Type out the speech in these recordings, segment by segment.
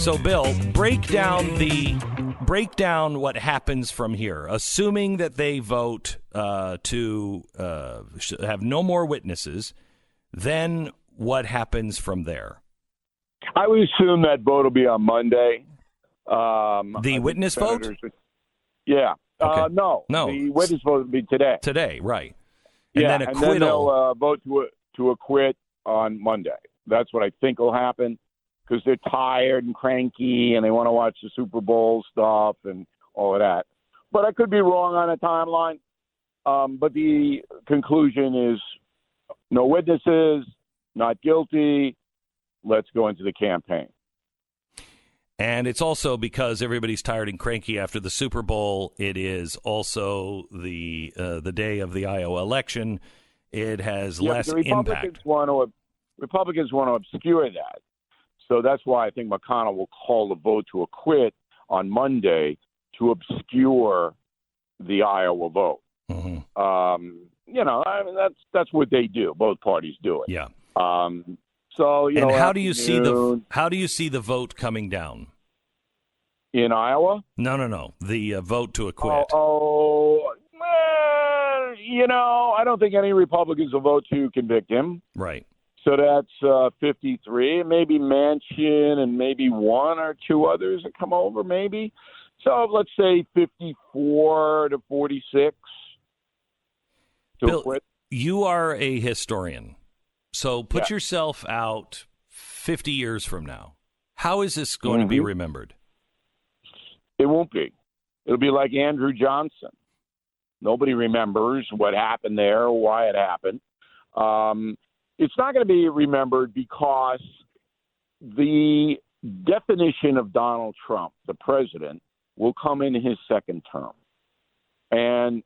So, Bill, break down what happens from here. Assuming that they vote to have no more witnesses, then what happens from there? I would assume that vote will be on Monday. The witness vote? Yeah. Okay. No. The witness vote will be today. Today, right. And yeah, then acquittal. And then they'll vote to acquit on Monday. That's what I think will happen, because they're tired and cranky and they want to watch the Super Bowl stuff and all of that. But I could be wrong on a timeline. But the conclusion is no witnesses, not guilty. Let's go into the campaign. And it's also because everybody's tired and cranky after the Super Bowl. It is also the day of the Iowa election. It has less impact. Republicans want to obscure that. So that's why I think McConnell will call the vote to acquit on Monday to obscure the Iowa vote. Mm-hmm. That's what they do. Both parties do it. Yeah. So and how do you see the vote coming down in Iowa? No. The vote to acquit. I don't think any Republicans will vote to convict him. Right. So that's 53. Maybe Manchin and maybe one or two others that come over. Maybe. So let's say 54 to 46 to Bill, acquit. You are a historian. So put yourself out 50 years from now. How is this going to be remembered? It won't be. It'll be like Andrew Johnson. Nobody remembers what happened there or why it happened. It's not going to be remembered because the definition of Donald Trump, the president, will come in his second term. And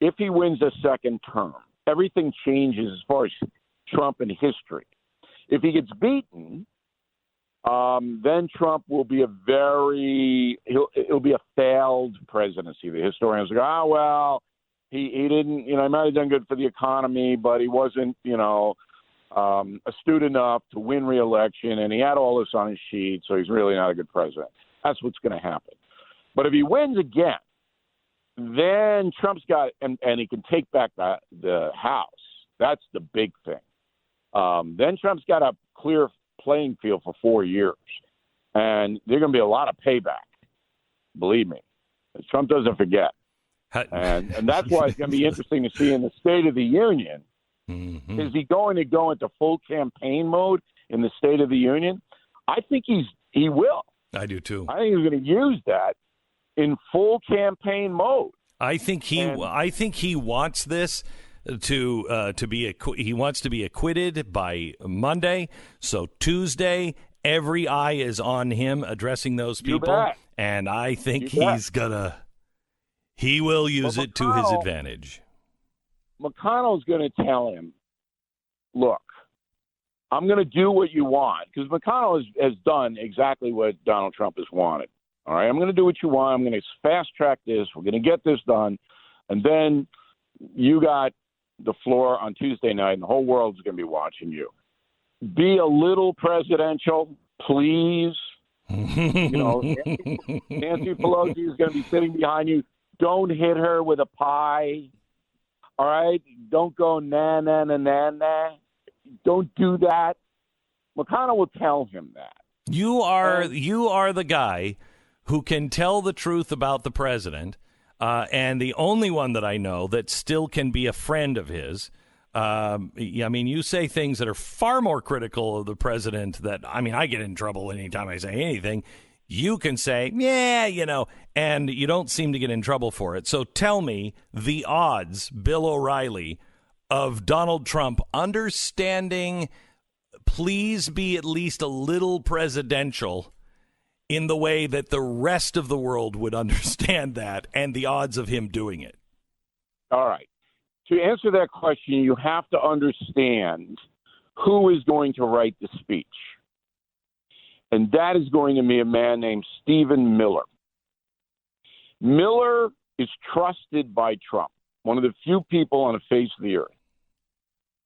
if he wins a second term, everything changes as far as Trump in history. If he gets beaten, then Trump will be it'll be a failed presidency. The historians go, he didn't, he might have done good for the economy, but he wasn't, astute enough to win re-election, and he had all this on his sheet, so he's really not a good president. That's what's going to happen. But if he wins again, then Trump's got, and he can take back the House. That's the big thing. Then Trump's got a clear playing field for 4 years. And there's going to be a lot of payback, believe me. Trump doesn't forget. And that's why it's going to be interesting to see in the State of the Union. Mm-hmm. Is he going to go into full campaign mode in the State of the Union? I think he will. I do too. I think he's going to use that in full campaign mode. I think he wants this to be he wants to be acquitted by Monday. So Tuesday, every eye is on him addressing those people, and I think he will use it to his advantage. McConnell's going to tell him, look, I'm going to do what you want, because McConnell has done exactly what Donald Trump has wanted. All right, I'm going to do what you want. I'm going to fast track this. We're going to get this done. And then you got the floor on Tuesday night, and the whole world's going to be watching you. Be a little presidential, please. Nancy Pelosi is going to be sitting behind you. Don't hit her with a pie. All right? Don't go na, na, na, na, na. Don't do that. McConnell will tell him that. You are the guy who can tell the truth about the president, and the only one that I know that still can be a friend of his. You say things that are far more critical of the president I get in trouble anytime I say anything. You can say, and you don't seem to get in trouble for it. So tell me the odds, Bill O'Reilly, of Donald Trump understanding, please be at least a little presidential in the way that the rest of the world would understand that, and the odds of him doing it. All right. To answer that question, you have to understand who is going to write the speech. And that is going to be a man named Stephen Miller. Miller is trusted by Trump, one of the few people on the face of the earth.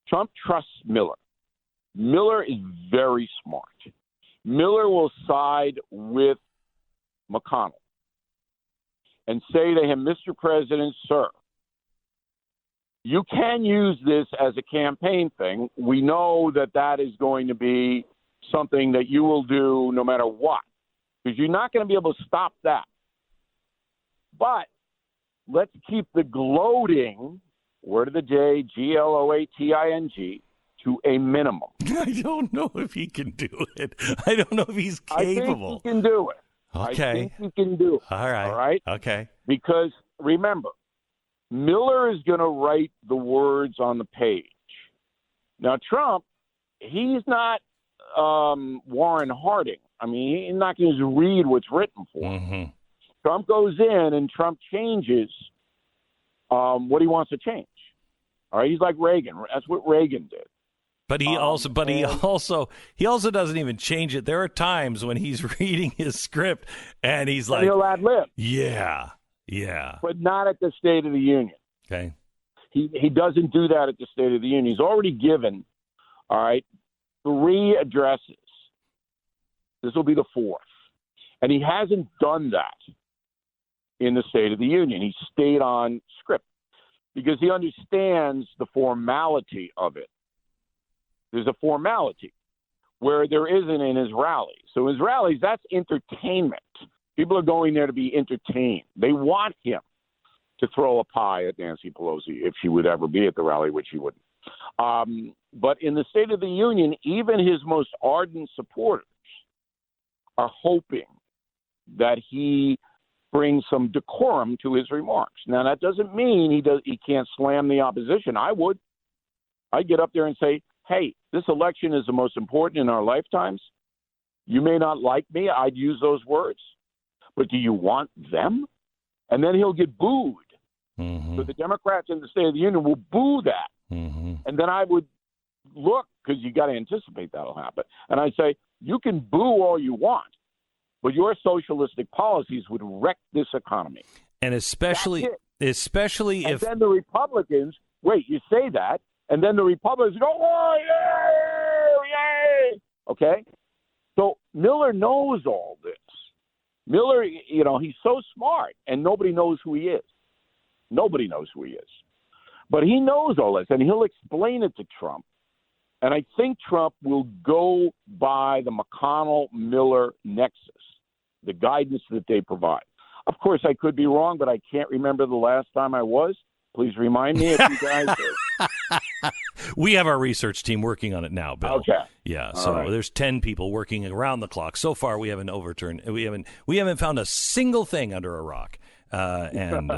Trump trusts Miller. Miller is very smart. Miller will side with McConnell and say to him, Mr. President, sir, you can use this as a campaign thing. We know that that is going to be something that you will do no matter what, because you're not going to be able to stop that. But let's keep the gloating, word of the day, gloating, to a minimum. I don't know if he can do it. I don't know if he's capable. I think he can do it. Okay. I think he can do it. All right. All right? Okay. Because, remember, Miller is going to write the words on the page. Now, Trump, he's not Warren Harding. I mean, he's not going to read what's written for him. Mm-hmm. Trump goes in and Trump changes what he wants to change. All right, he's like Reagan. That's what Reagan did. But he also doesn't even change it. There are times when he's reading his script and he's like, he'll ad lib. Yeah. But not at the State of the Union. Okay. He doesn't do that at the State of the Union. He's already given, all right, 3 addresses. This will be the 4th. And he hasn't done that in the State of the Union. He stayed on script because he understands the formality of it. There's a formality where there isn't in his rallies. So his rallies, that's entertainment. People are going there to be entertained. They want him to throw a pie at Nancy Pelosi if she would ever be at the rally, which he wouldn't. But in the State of the Union, even his most ardent supporters are hoping that he brings some decorum to his remarks. Now, that doesn't mean he can't slam the opposition. I would. I'd get up there and say, hey, this election is the most important in our lifetimes. You may not like me. I'd use those words. But do you want them? And then he'll get booed. Mm-hmm. So the Democrats in the State of the Union will boo that. Mm-hmm. And then I would look, because you got to anticipate that'll happen. And I'd say, you can boo all you want, but your socialistic policies would wreck this economy. And especially if then the Republicans, wait, you say that, and then the Republicans go, oh, yay, yay. Okay? So Miller knows all this. Miller, he's so smart, and nobody knows who he is. Nobody knows who he is. But he knows all this, and he'll explain it to Trump. And I think Trump will go by the McConnell-Miller nexus, the guidance that they provide. Of course, I could be wrong, but I can't remember the last time I was. Please remind me if you guys are. We have our research team working on it now, Bill. Okay. Yeah, so right. There's 10 people working around the clock. So far, we haven't we haven't found a single thing under a rock, and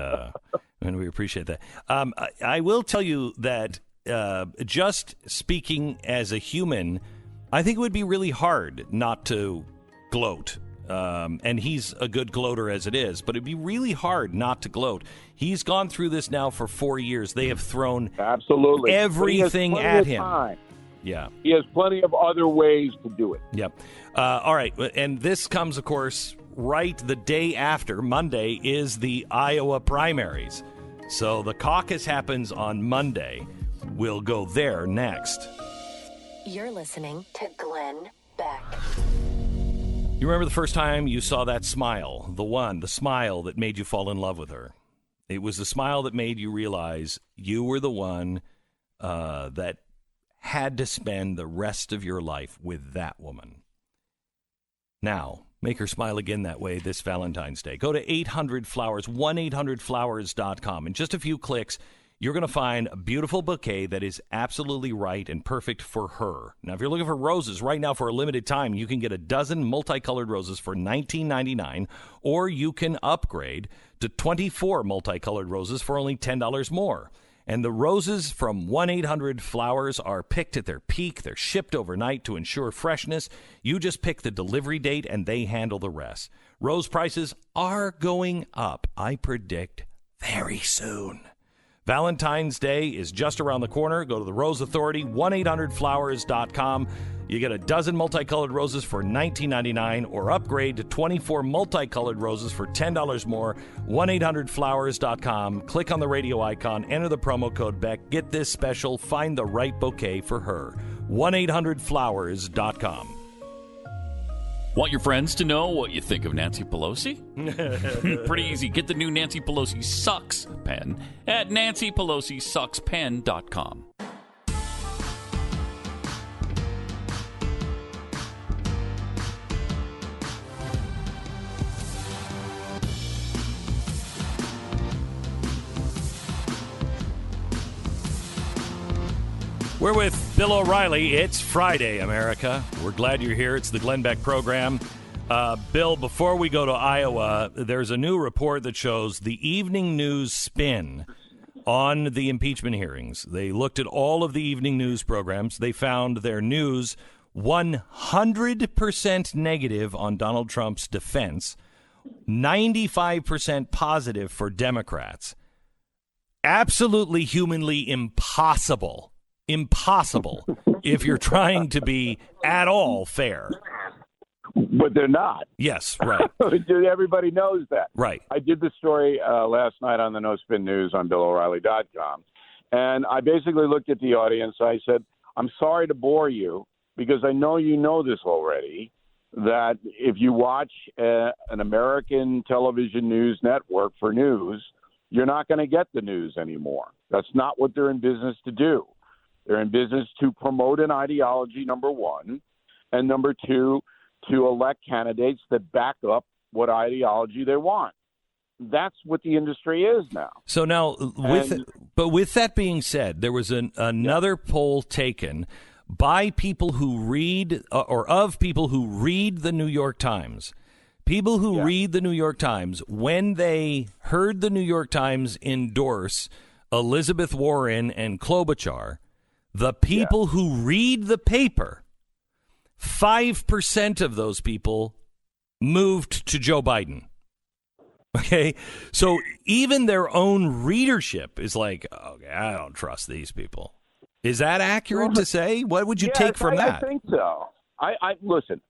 we appreciate that. I will tell you that just speaking as a human, I think it would be really hard not to gloat. And he's a good gloater as it is, but it'd be really hard not to gloat. He's gone through this now for 4 years. They have thrown absolutely everything at him. Time. Yeah. He has plenty of other ways to do it. Yep. All right. And this comes, of course, right the day after. Monday is the Iowa primaries. So the caucus happens on Monday. We'll go there next. You're listening to Glenn Beck. You remember the first time you saw that smile, the smile that made you fall in love with her. It was the smile that made you realize you were the one that had to spend the rest of your life with that woman. Now, make her smile again that way this Valentine's Day. Go to 800-Flowers, 1-800-Flowers.com. In just a few clicks, you're going to find a beautiful bouquet that is absolutely right and perfect for her. Now, if you're looking for roses right now for a limited time, you can get a dozen multicolored roses for $19.99, or you can upgrade to 24 multicolored roses for only $10 more. And the roses from 1-800-Flowers are picked at their peak. They're shipped overnight to ensure freshness. You just pick the delivery date, and they handle the rest. Rose prices are going up, I predict, very soon. Valentine's Day is just around the corner. Go to the Rose Authority, 1-800-Flowers.com. You get a dozen multicolored roses for $19.99, or upgrade to 24 multicolored roses for $10 more. 1-800-Flowers.com. Click on the radio icon, enter the promo code BECK. Get this special. Find the right bouquet for her. 1-800-Flowers.com. Want your friends to know what you think of Nancy Pelosi? Pretty easy. Get the new Nancy Pelosi Sucks pen at nancypelosisuckspen.com. We're with Bill O'Reilly. It's Friday, America. We're glad you're here. It's the Glenn Beck program. Bill, before we go to Iowa, there's a new report that shows the evening news spin on the impeachment hearings. They looked at all of the evening news programs. They found their news 100% negative on Donald Trump's defense, 95% positive for Democrats. Absolutely humanly impossible if you're trying to be at all fair. But they're not. Yes, right. Everybody knows that. Right. I did the story last night on the No Spin News on BillO'Reilly.com. And I basically looked at the audience. I said, I'm sorry to bore you because I know you know this already, that if you watch an American television news network for news, you're not going to get the news anymore. That's not what they're in business to do. They're in business to promote an ideology, number one, and number two, to elect candidates that back up what ideology they want. That's what the industry is now. So now, with that being said, there was another poll taken by people who read or of people who read the New York Times. People who read the New York Times, when they heard the New York Times endorse Elizabeth Warren and Klobuchar, the people who read the paper, 5% of those people moved to Joe Biden. Okay? So even their own readership is like, okay, I don't trust these people. Is that accurate to say? What would you take from that? I think so. Listen,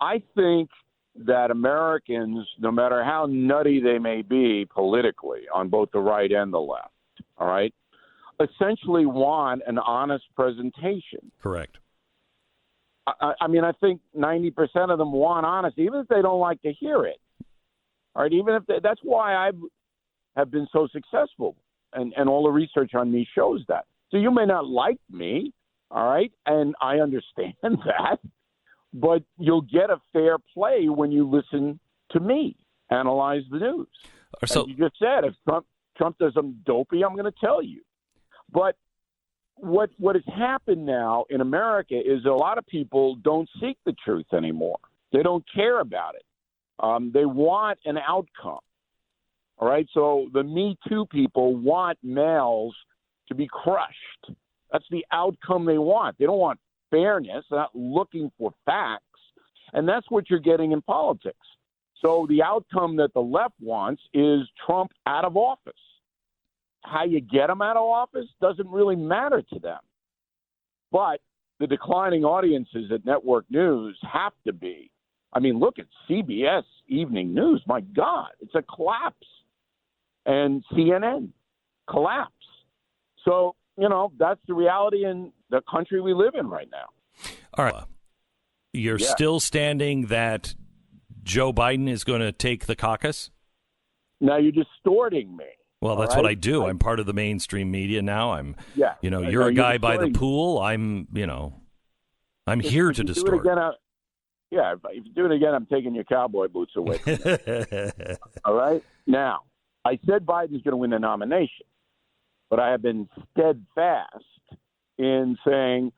I think that Americans, no matter how nutty they may be politically on both the right and the left, all right, essentially want an honest presentation. Correct. I mean, I think 90% of them want honesty, even if they don't like to hear it. All right, even if that's why I have been so successful, and all the research on me shows that. So you may not like me, all right, and I understand that, but you'll get a fair play when you listen to me analyze the news. So as you just said, if Trump does something dopey, I'm going to tell you. But what has happened now in America is a lot of people don't seek the truth anymore. They don't care about it. They want an outcome. All right. So the Me Too people want males to be crushed. That's the outcome they want. They don't want fairness. They're not looking for facts. And that's what you're getting in politics. So the outcome that the left wants is Trump out of office. How you get him out of office doesn't really matter to them. But the declining audiences at network news have to be. I mean, look at CBS Evening News. My God, it's a collapse. And CNN, collapse. So, that's the reality in the country we live in right now. All right. You're still standing that Joe Biden is going to take the caucus? Now you're distorting me. Well, that's what I do. I'm part of the mainstream media now. You're a guy by the pool. I'm here to distort. If you do it again, I'm taking your cowboy boots away from you. All right? Now, I said Biden's going to win the nomination, but I have been steadfast in saying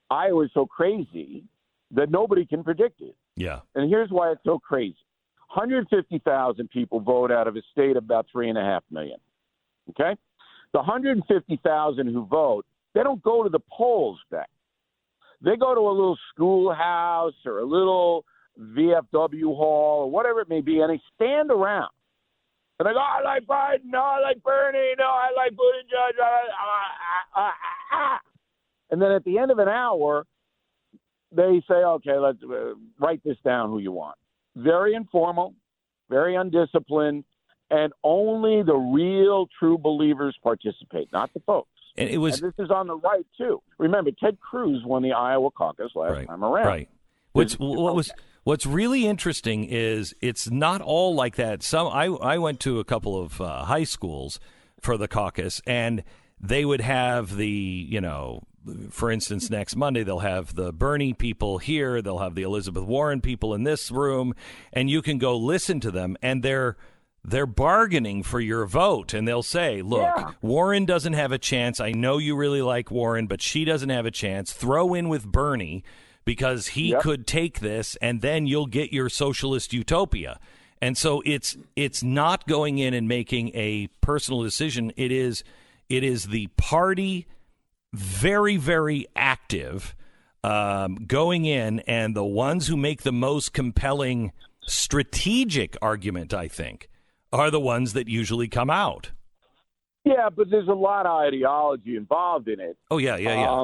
Iowa's so crazy that nobody can predict it. Yeah. And here's why it's so crazy. 150,000 people vote out of a state of about 3.5 million. Okay? The 150,000 who vote, they don't go to the polls, Beck. They go to a little schoolhouse or a little VFW hall or whatever it may be, and they stand around. And they go, I like Biden, no, I like Bernie, no, I like Buttigieg. And then at the end of an hour, they say, okay, let's write this down who you want. Very informal, very undisciplined, and only the real true believers participate, not the folks. And this is on the right, too. Remember, Ted Cruz won the Iowa Caucus last time around. Right. What What's really interesting is it's not all like that. I went to a couple of high schools for the caucus, and they would have for instance, next Monday, they'll have the Bernie people here. They'll have the Elizabeth Warren people in this room, and you can go listen to them, and they're bargaining for your vote, and they'll say, look, Warren doesn't have a chance. I know you really like Warren, but she doesn't have a chance. Throw in with Bernie because he could take this, and then you'll get your socialist utopia. And so it's not going in and making a personal decision. It is the party very, very active going in, and the ones who make the most compelling strategic argument, I think, are the ones that usually come out. Yeah, but there's a lot of ideology involved in it. Oh, yeah. I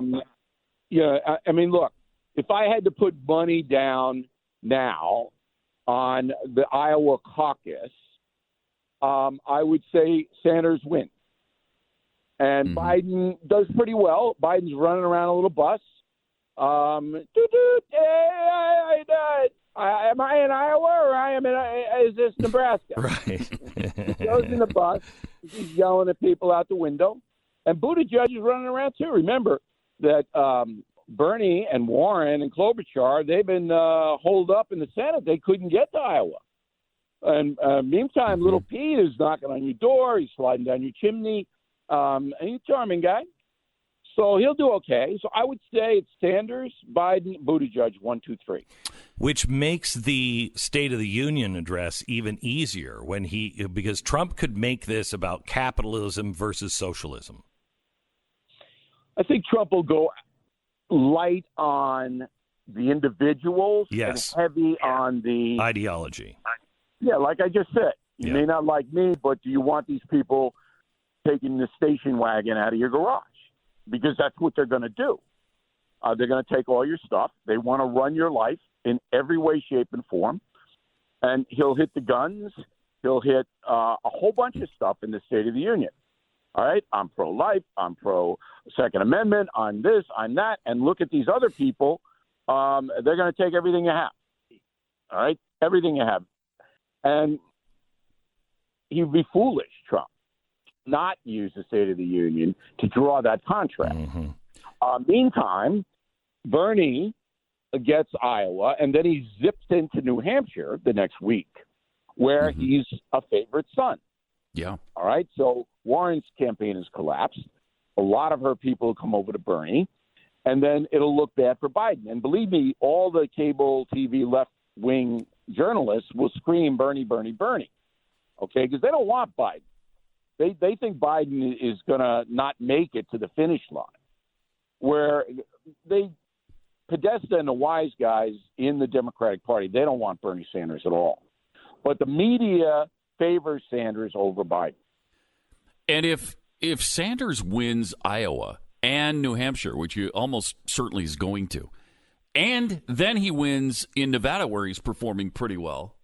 mean, look, if I had to put money down now on the Iowa Caucus, I would say Sanders wins. And Biden does pretty well. Biden's running around a little bus. Am I in Iowa or is this Nebraska? Right. He goes in the bus. He's yelling at people out the window. And Buttigieg is running around too. Remember that Bernie and Warren and Klobuchar, they've been holed up in the Senate. They couldn't get to Iowa. And meantime, little Pete is knocking on your door. He's sliding down your chimney. And he's a charming guy. So he'll do okay. So I would say it's Sanders, Biden, Buttigieg, 1, 2, 3. Which makes the State of the Union address even easier because Trump could make this about capitalism versus socialism. I think Trump will go light on the individuals and heavy on the ideology. Yeah, like I just said, you may not like me, but do you want these people taking the station wagon out of your garage? Because that's what they're going to do. They're going to take all your stuff. They want to run your life in every way, shape, and form. And he'll hit the guns. He'll hit a whole bunch of stuff in the State of the Union. All right? I'm pro-life. I'm pro-Second Amendment. I'm this. I'm that. And look at these other people. They're going to take everything you have. All right? Everything you have. And he'd be foolish, Trump, not use the State of the Union to draw that contract. Meantime, Bernie gets Iowa, and then he zips into New Hampshire the next week, where he's a favorite son. Yeah. All right. So Warren's campaign has collapsed. A lot of her people come over to Bernie, and then it'll look bad for Biden. And believe me, all the cable TV left-wing journalists will scream Bernie, Bernie, Bernie. Okay, because they don't want Biden. They think Biden is going to not make it to the finish line, where Podesta and the wise guys in the Democratic Party, they don't want Bernie Sanders at all. But the media favors Sanders over Biden. And if Sanders wins Iowa and New Hampshire, which he almost certainly is going to, and then he wins in Nevada, where he's performing pretty well,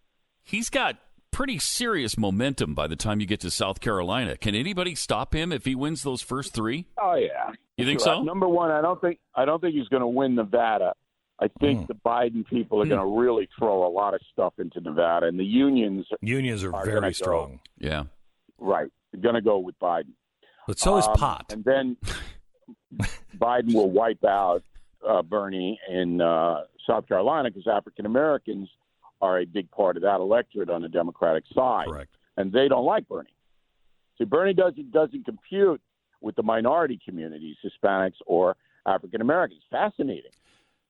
he's got pretty serious momentum by the time you get to South Carolina. Can anybody stop him if he wins those first three? Oh yeah, you think so? Number one, I don't think he's going to win Nevada. I think the Biden people are going to really throw a lot of stuff into Nevada, and the unions are very strong. Yeah, right. They're going to go with Biden, but so is pot. And then Biden will wipe out Bernie in South Carolina because African Americans are a big part of that electorate on the Democratic side. Correct. And they don't like Bernie. See, Bernie doesn't compute with the minority communities, Hispanics or African Americans. Fascinating,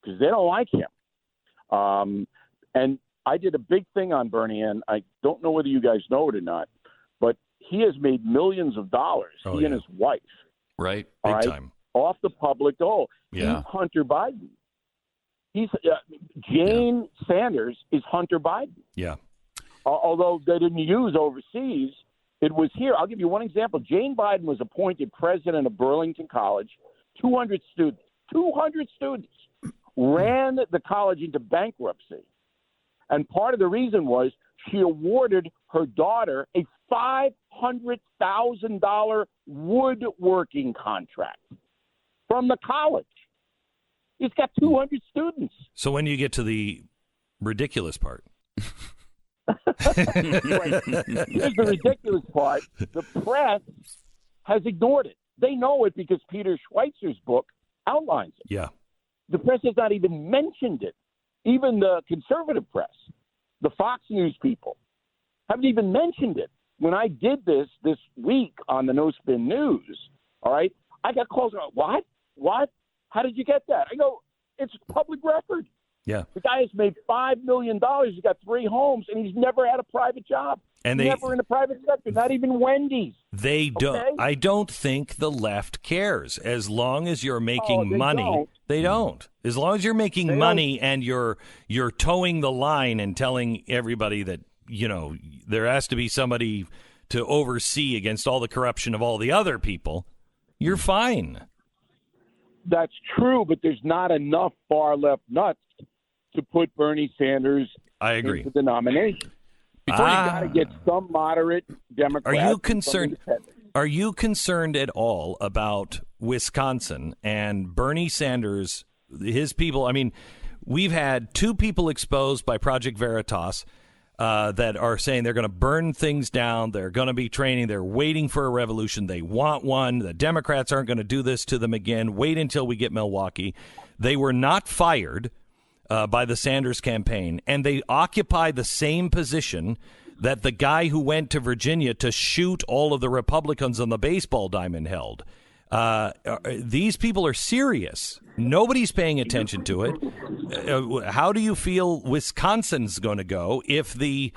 because they don't like him. And I did a big thing on Bernie, and I don't know whether you guys know it or not, but he has made millions of dollars, he and his wife. Right, big time. Off the public dole. Yeah. He's Hunter Biden. He's Jane Sanders is Hunter Biden. Yeah. Although they didn't use overseas, it was here. I'll give you one example. Jane Biden was appointed president of Burlington College. 200 students ran the college into bankruptcy. And part of the reason was she awarded her daughter a $500,000 woodworking contract from the college. He's got 200 students. So when you get to the ridiculous part. Here's the ridiculous part. The press has ignored it. They know it because Peter Schweitzer's book outlines it. Yeah. The press has not even mentioned it. Even the conservative press, the Fox News people, haven't even mentioned it. When I did this week on the No Spin News, all right, I got calls about, what? How did you get that? I go, it's public record. Yeah. The guy has made $5 million. He's got 3 homes, and he's never had a private job. And never in the private sector, not even Wendy's. They don't. Okay? I don't think the left cares. As long as you're making they money, don't. they don't. As long as you're making money and you're towing the line and telling everybody that, there has to be somebody to oversee against all the corruption of all the other people, you're fine. That's true, but there's not enough far left nuts to put Bernie Sanders into the nomination. Before you got to get some moderate Democrats. Are you concerned at all about Wisconsin and Bernie Sanders, his people? I mean, we've had 2 people exposed by Project Veritas that are saying they're going to burn things down. They're going to be training. They're waiting for a revolution. They want one. The Democrats aren't going to do this to them again. Wait until we get Milwaukee. They were not fired by the Sanders campaign, and they occupy the same position that the guy who went to Virginia to shoot all of the Republicans on the baseball diamond held. These people are serious. Nobody's paying attention to it. How do you feel Wisconsin's going to go if the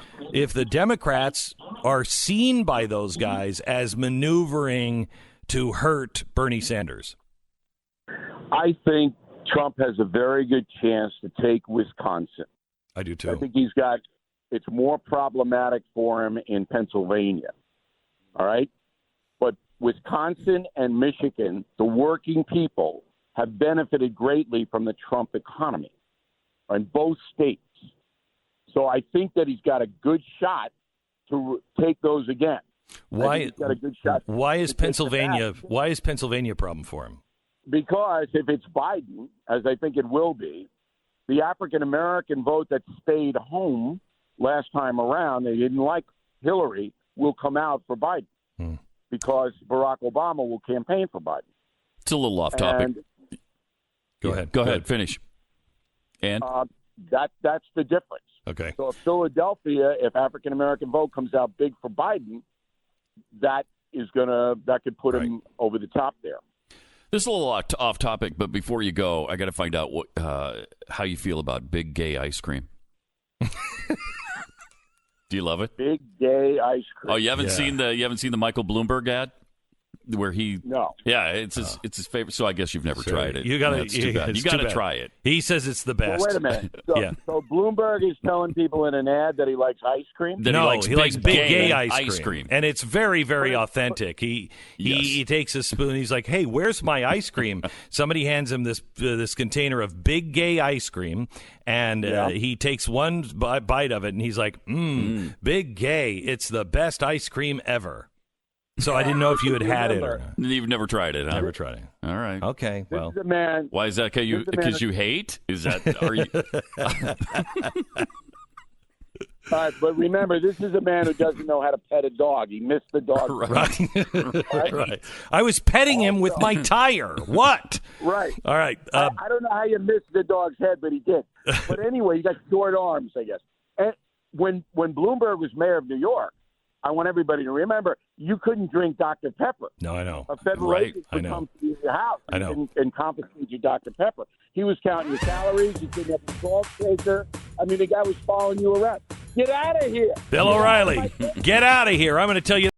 Democrats are seen by those guys as maneuvering to hurt Bernie Sanders? I think Trump has a very good chance to take Wisconsin. I do too. I think it's more problematic for him in Pennsylvania. All right? But Wisconsin and Michigan, the working people, have benefited greatly from the Trump economy in both states. So I think that he's got a good shot to take those again. Why? He's got a good shot. Why is Pennsylvania a problem for him? Because if it's Biden, as I think it will be, the African-American vote that stayed home last time around, they didn't like Hillary, will come out for Biden because Barack Obama will campaign for Biden. It's a little off topic. Go ahead. Finish. And? That's the difference. Okay. So Philadelphia, if African-American vote comes out big for Biden, that could put him over the top there. This is a little off topic, but before you go, I got to find out how you feel about big gay ice cream. Do you love it? Big gay ice cream. Oh, you haven't seen the Michael Bloomberg ad where he? No. Yeah, it's his favorite. So I guess you've never tried it. You got to. You got to try it. He says it's the best. Well, wait a minute. So Bloomberg is telling people in an ad that he likes ice cream. He likes big gay ice cream, and it's very, very authentic. He takes a spoon. He's like, "Hey, where's my ice cream?" Somebody hands him this container of big gay ice cream, and he takes one bite of it, and he's like, "Big gay, it's the best ice cream ever." So I didn't know if you had it or not. You've never tried it, huh? Never tried it. All right. Okay. Well, this is a man. Why is that? Because you hate? Is that? Are you? All right, but remember, this is a man who doesn't know how to pet a dog. He missed the dog. Right. I was petting him with my tire. What? Right. All right. I don't know how you missed the dog's head, but he did. But anyway, he got short arms, I guess. And when Bloomberg was mayor of New York, I want everybody to remember, you couldn't drink Dr. Pepper. No, I know. A federal agent would come to your house and confiscate your Dr. Pepper. He was counting your calories. He didn't have a salt shaker. I mean, the guy was following you around. Get out of here. Bill O'Reilly, get out of here. I'm going to tell you.